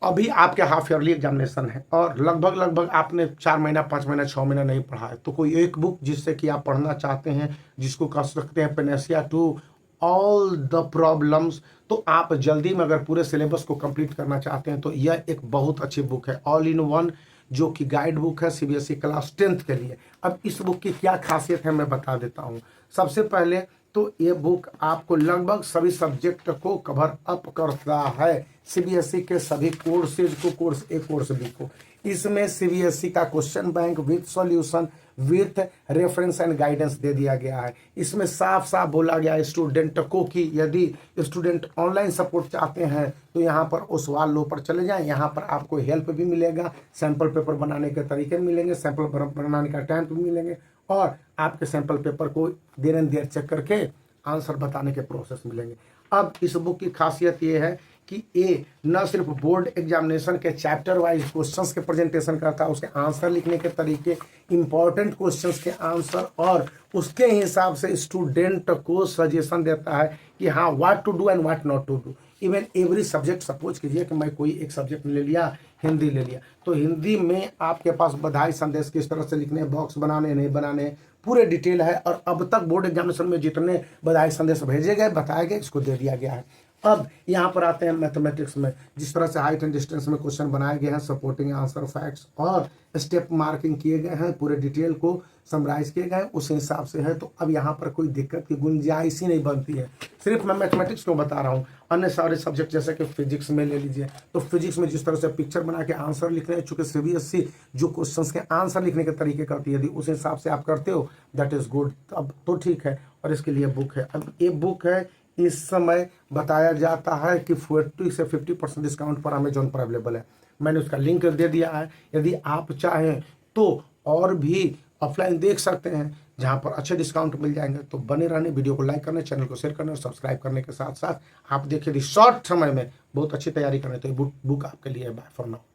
अभी आपके half yearly examination है और लगभग आपने 4 महीना 5 महीना 6 महीना नहीं पढ़ा है, तो कोई एक बुक जिससे कि आप पढ़ना चाहते हैं, जिसको कह सकते हैं panacea to all the problems, तो आप जल्दी में अगर पूरे सिलेबस को कंप्लीट करना चाहते हैं तो यह एक बहुत अच्छी बुक है, ऑल इन वन, जो कि गाइड बुक है सीबीएसई क्लास 10th के लिए। अब इस बुक की क्या खासियत है मैं बता देता हूँ। सबसे पहले तो ये बुक आपको लगभग सभी सब्जेक्ट को कवर अप करता है, सीबीएसई के सभी कोर्सेज को, कोर्स ए कोर्स बी को। इसमें सीबीएसई का question bank with solution with reference and guidance दे दिया गया है। इसमें साफ साफ बोला गया है स्टूडेंट को कि यदि स्टूडेंट ऑनलाइन सपोर्ट चाहते हैं तो यहाँ पर ओसवाल लो पर चले जाएं, यहाँ पर आपको हेल्प भी मिलेगा, सैंपल पेपर बनाने के तरीके मिलेंगे, सैंपल बनाने का टाइम भी मिलेंगे, और आपके सैंपल पेपर को देर एंड देर चेक करके आंसर बताने के प्रोसेस मिलेंगे। अब इस बुक की खासियत ये है कि ये न सिर्फ बोर्ड एग्जामिनेशन के चैप्टर वाइज क्वेश्चंस के प्रेजेंटेशन करता है, उसके आंसर लिखने के तरीके, इंपॉर्टेंट क्वेश्चंस के आंसर, और उसके हिसाब से स्टूडेंट को सजेशन देता है कि हाँ what to do and what not to do. Even every subject, suppose कीजिए कि मैं कोई एक सब्जेक्ट ले लिया, हिंदी ले लिया, तो हिंदी में आपके पास बधाई संदेश किस तरह से लिखने, बॉक्स बनाने नहीं बनाने, पूरे डिटेल है। और अब तक बोर्ड एग्जामिनेशन में जितने बधाई संदेश भेजे गए, बताए गए, इसको दे दिया गया है। अब यहाँ पर आते हैं मैथमेटिक्स में, जिस तरह से हाइट एंड डिस्टेंस में क्वेश्चन बनाए गए हैं, सपोर्टिंग आंसर, फैक्ट्स और स्टेप मार्किंग किए गए हैं, पूरे डिटेल को समराइज किए गए उस हिसाब से है। तो अब यहाँ पर कोई दिक्कत की गुंजाइश ही नहीं बनती है। सिर्फ मैं मैथमेटिक्स को बता रहा हूँ, अन्य सारे सब्जेक्ट जैसे कि फिजिक्स में ले लीजिए, तो फिजिक्स में जिस तरह से पिक्चर बना के आंसर लिख रहे हैं, चूंकि सीबीएसई जो क्वेश्चन के आंसर लिखने के तरीके करती है, यदि उस हिसाब से आप करते हो दैट इज गुड, अब तो ठीक है। और इसके लिए बुक है, अब ये बुक है, इस समय बताया जाता है कि 40 से 50% डिस्काउंट पर अमेजोन पर अवेलेबल है। मैंने उसका लिंक दे दिया है, यदि आप चाहें तो और भी ऑफलाइन देख सकते हैं जहां पर अच्छे डिस्काउंट मिल जाएंगे। तो बने रहने, वीडियो को लाइक करने, चैनल को शेयर करने और सब्सक्राइब करने के साथ साथ आप देखिए शॉर्ट समय में बहुत अच्छी तैयारी करने, तो ये बुक आपके लिए है। Bye for now.